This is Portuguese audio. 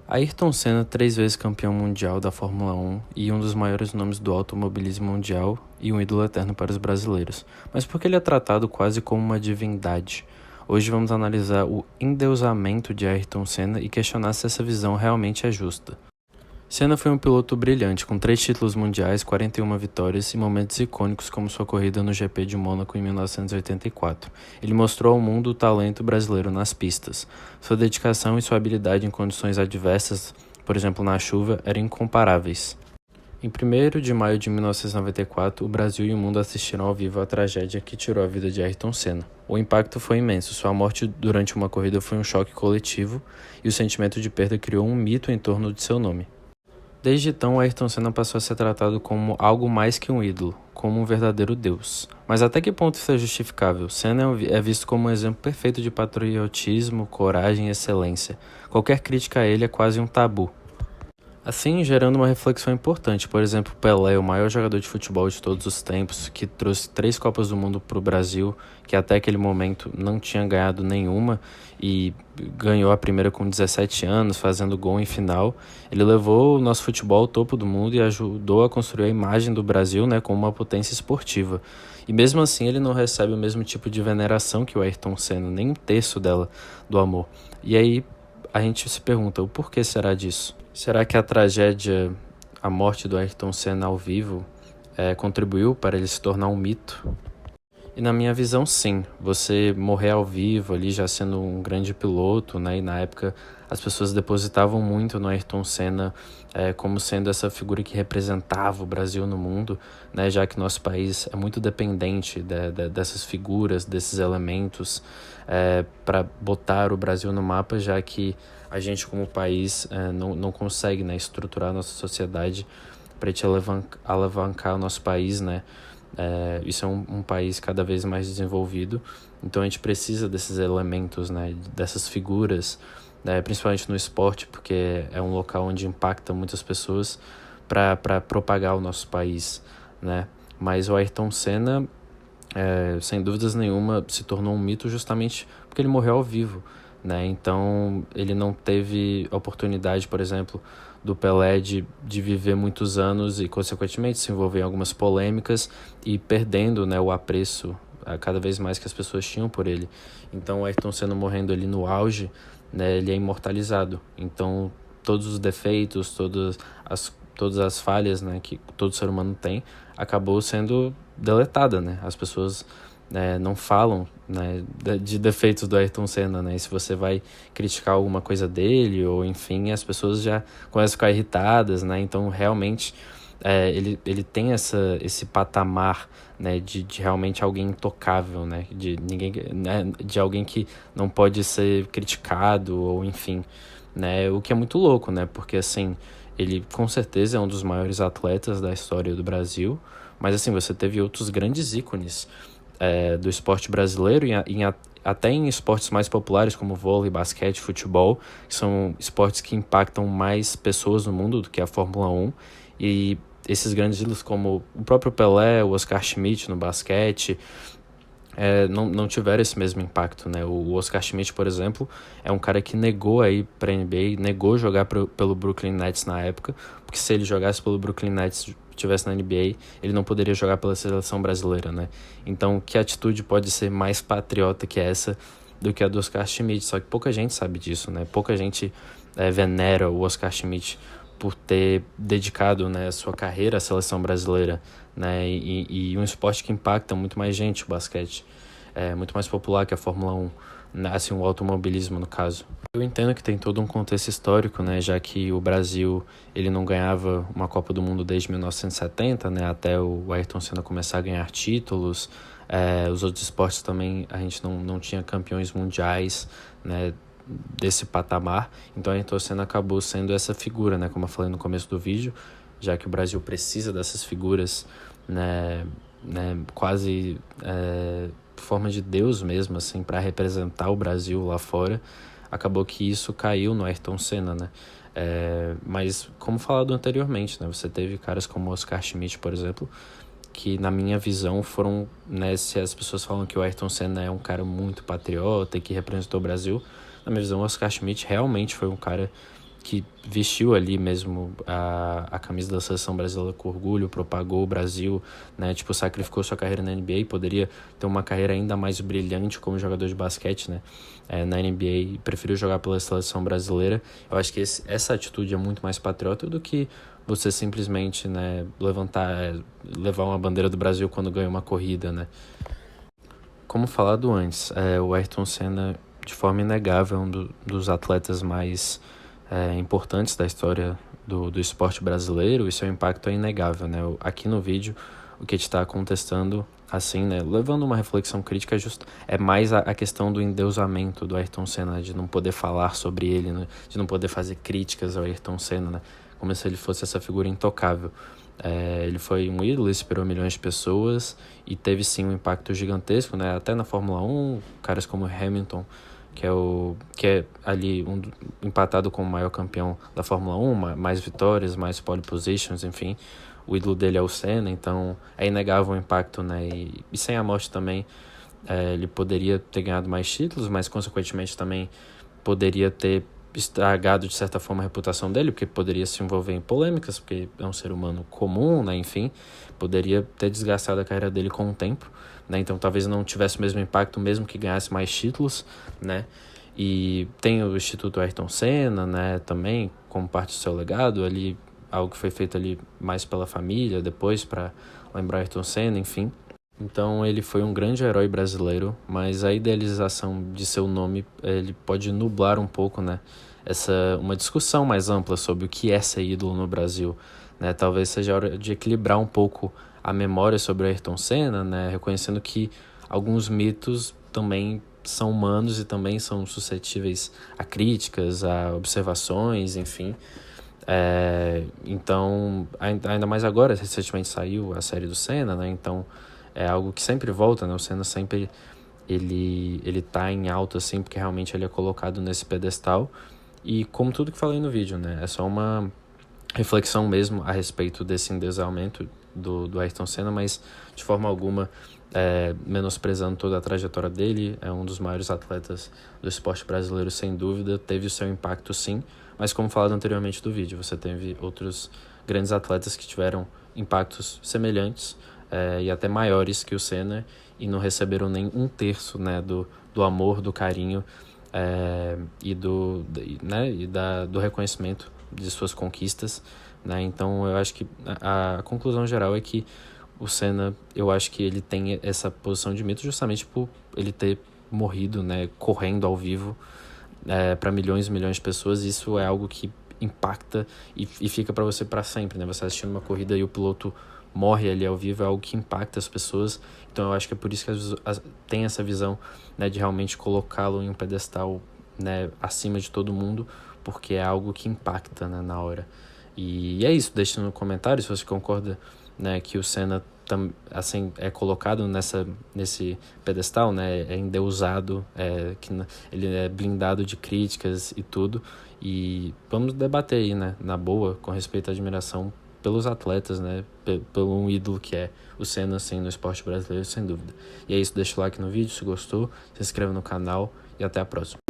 Ayrton Senna, 3 vezes campeão mundial da Fórmula 1 e um dos maiores nomes do automobilismo mundial e um ídolo eterno para os brasileiros. Mas por que ele é tratado quase como uma divindade? Hoje vamos analisar o endeusamento de Ayrton Senna e questionar se essa visão realmente é justa. Senna foi um piloto brilhante, com 3 títulos mundiais, 41 vitórias e momentos icônicos como sua corrida no GP de Mônaco em 1984. Ele mostrou ao mundo o talento brasileiro nas pistas. Sua dedicação e sua habilidade em condições adversas, por exemplo na chuva, eram incomparáveis. Em 1º de maio de 1994, o Brasil e o mundo assistiram ao vivo à tragédia que tirou a vida de Ayrton Senna. O impacto foi imenso, sua morte durante uma corrida foi um choque coletivo e o sentimento de perda criou um mito em torno de seu nome. Desde então, Ayrton Senna passou a ser tratado como algo mais que um ídolo, como um verdadeiro deus. Mas até que ponto isso é justificável? Senna é visto como um exemplo perfeito de patriotismo, coragem e excelência. Qualquer crítica a ele é quase um tabu. Assim, gerando uma reflexão importante. Por exemplo, Pelé, o maior jogador de futebol de todos os tempos, que trouxe 3 Copas do Mundo para o Brasil, que até aquele momento não tinha ganhado nenhuma e ganhou a primeira com 17 anos, fazendo gol em final. Ele levou o nosso futebol ao topo do mundo e ajudou a construir a imagem do Brasil, como uma potência esportiva. E mesmo assim ele não recebe o mesmo tipo de veneração que o Ayrton Senna, nem um terço dela, do amor. E aí a gente se pergunta, o porquê será disso? Será que a tragédia, a morte do Ayrton Senna ao vivo, contribuiu para ele se tornar um mito? E na minha visão, sim. Você morrer ao vivo ali, já sendo um grande piloto, e na época as pessoas depositavam muito no Ayrton Senna como sendo essa figura que representava o Brasil no mundo, já que nosso país é muito dependente dessas figuras, desses elementos, para botar o Brasil no mapa, já que a gente como país não consegue estruturar a nossa sociedade para te alavancar o nosso país, isso é um país cada vez mais desenvolvido, então a gente precisa desses elementos, dessas figuras, principalmente no esporte, porque é um local onde impacta muitas pessoas para propagar o nosso país, Mas o Ayrton Senna, sem dúvidas nenhuma, se tornou um mito justamente porque ele morreu ao vivo, Então ele não teve oportunidade, por exemplo, do Pelé de viver muitos anos e, consequentemente, se envolver em algumas polêmicas e perdendo, o apreço cada vez mais que as pessoas tinham por ele. Então, o Ayrton Senna morrendo ali no auge, ele é imortalizado. Então, todos os defeitos, todas as falhas, que todo ser humano tem, acabou sendo deletada, As pessoas não falam, de defeitos do Ayrton Senna, E se você vai criticar alguma coisa dele, ou enfim, as pessoas já começam a ficar irritadas, Então, realmente, ele tem esse patamar, de realmente alguém intocável, De ninguém, de alguém que não pode ser criticado, ou enfim, O que é muito louco, Porque, assim, ele com certeza é um dos maiores atletas da história do Brasil, mas, assim, você teve outros grandes ícones do esporte brasileiro até em esportes mais populares como vôlei, basquete, futebol, que são esportes que impactam mais pessoas no mundo do que a Fórmula 1, e esses grandes ídolos como o próprio Pelé, o Oscar Schmidt no basquete, não tiveram esse mesmo impacto, O Oscar Schmidt, por exemplo, é um cara que negou aí para a NBA, negou jogar pelo Brooklyn Nets na época, porque se ele jogasse pelo Brooklyn Nets, estivesse na NBA, ele não poderia jogar pela seleção brasileira, Então, que atitude pode ser mais patriota que essa do que a do Oscar Schmidt? Só que pouca gente sabe disso, Pouca gente venera o Oscar Schmidt por ter dedicado, a sua carreira à seleção brasileira, E um esporte que impacta muito mais gente, o basquete, é muito mais popular que a Fórmula 1, assim, o automobilismo no caso. Eu entendo que tem todo um contexto histórico, já que o Brasil ele não ganhava uma Copa do Mundo desde 1970, até o Ayrton Senna começar a ganhar títulos. Os outros esportes também a gente não tinha campeões mundiais, desse patamar, então a Ayrton Senna acabou sendo essa figura, como eu falei no começo do vídeo, já que o Brasil precisa dessas figuras, quase forma de Deus mesmo, assim, para representar o Brasil lá fora. Acabou que isso caiu no Ayrton Senna, mas como falado anteriormente, você teve caras como Oscar Schmidt, por exemplo, que na minha visão foram, se as pessoas falam que o Ayrton Senna é um cara muito patriota e que representou o Brasil, na minha visão o Oscar Schmidt realmente foi um cara que vestiu ali mesmo a camisa da seleção brasileira com orgulho, propagou o Brasil, né? Tipo, sacrificou sua carreira na NBA, poderia ter uma carreira ainda mais brilhante como jogador de basquete, né? Na NBA, preferiu jogar pela seleção brasileira. Eu acho que essa atitude é muito mais patriota do que você simplesmente, né, levar uma bandeira do Brasil quando ganha uma corrida, né? Como falado antes, o Ayrton Senna, de forma inegável, é um dos atletas mais importantes da história do esporte brasileiro, e seu impacto é inegável, né? Aqui no vídeo, o que a gente está contestando, assim, né, levando uma reflexão crítica, é mais a questão do endeusamento do Ayrton Senna, de não poder falar sobre ele, né, de não poder fazer críticas ao Ayrton Senna, né, como se ele fosse essa figura intocável. Ele foi um ídolo, inspirou milhões de pessoas e teve sim um impacto gigantesco, né? Até na Fórmula 1, caras como Hamilton, que é ali empatado com o maior campeão da Fórmula 1, mais vitórias, mais pole positions, enfim. O ídolo dele é o Senna, então é inegável o impacto, né? E sem a morte também, ele poderia ter ganhado mais títulos, mas consequentemente também poderia ter estragado de certa forma a reputação dele, porque poderia se envolver em polêmicas, porque é um ser humano comum, né, enfim, poderia ter desgastado a carreira dele com o tempo, né, então talvez não tivesse o mesmo impacto mesmo que ganhasse mais títulos, né, e tem o Instituto Ayrton Senna, né, também, como parte do seu legado, ali, algo que foi feito ali mais pela família, depois para lembrar Ayrton Senna, enfim. Então ele foi um grande herói brasileiro, mas a idealização de seu nome ele pode nublar um pouco, né, uma discussão mais ampla sobre o que é ser ídolo no Brasil, né? Talvez seja a hora de equilibrar um pouco a memória sobre Ayrton Senna, né, reconhecendo que alguns mitos também são humanos e também são suscetíveis a críticas, a observações, enfim. Então, ainda mais agora, recentemente saiu a série do Senna, né? Então é algo que sempre volta, né? O Senna sempre ele tá em alta, assim, porque realmente ele é colocado nesse pedestal. E como tudo que falei no vídeo, né? É só uma reflexão mesmo a respeito desse endeusamento do Ayrton Senna, mas de forma alguma menosprezando toda a trajetória dele. É um dos maiores atletas do esporte brasileiro, sem dúvida. Teve o seu impacto, sim, mas como falado anteriormente do vídeo, você teve outros grandes atletas que tiveram impactos semelhantes e até maiores que o Senna e não receberam nem um terço, né, do amor, do carinho e do reconhecimento de suas conquistas, né? Então eu acho que a conclusão geral é que o Senna, eu acho que ele tem essa posição de mito justamente por ele ter morrido, né, correndo ao vivo para milhões e milhões de pessoas. Isso é algo que impacta e fica para você para sempre, né? Você assistindo uma corrida e o piloto morre ali ao vivo, é algo que impacta as pessoas. Então eu acho que é por isso que tem essa visão, né, de realmente colocá-lo em um pedestal, né, acima de todo mundo, porque é algo que impacta, né, na hora. E é isso, deixa no comentário se você concorda, né, que o Senna assim, é colocado nesse pedestal, né, é endeusado, ele é blindado de críticas e tudo. E vamos debater aí, né, na boa, com respeito à admiração pelos atletas, né, pelo um ídolo que é o Senna, assim, no esporte brasileiro, sem dúvida. E é isso, deixa o like no vídeo se gostou, se inscreva no canal e até a próxima.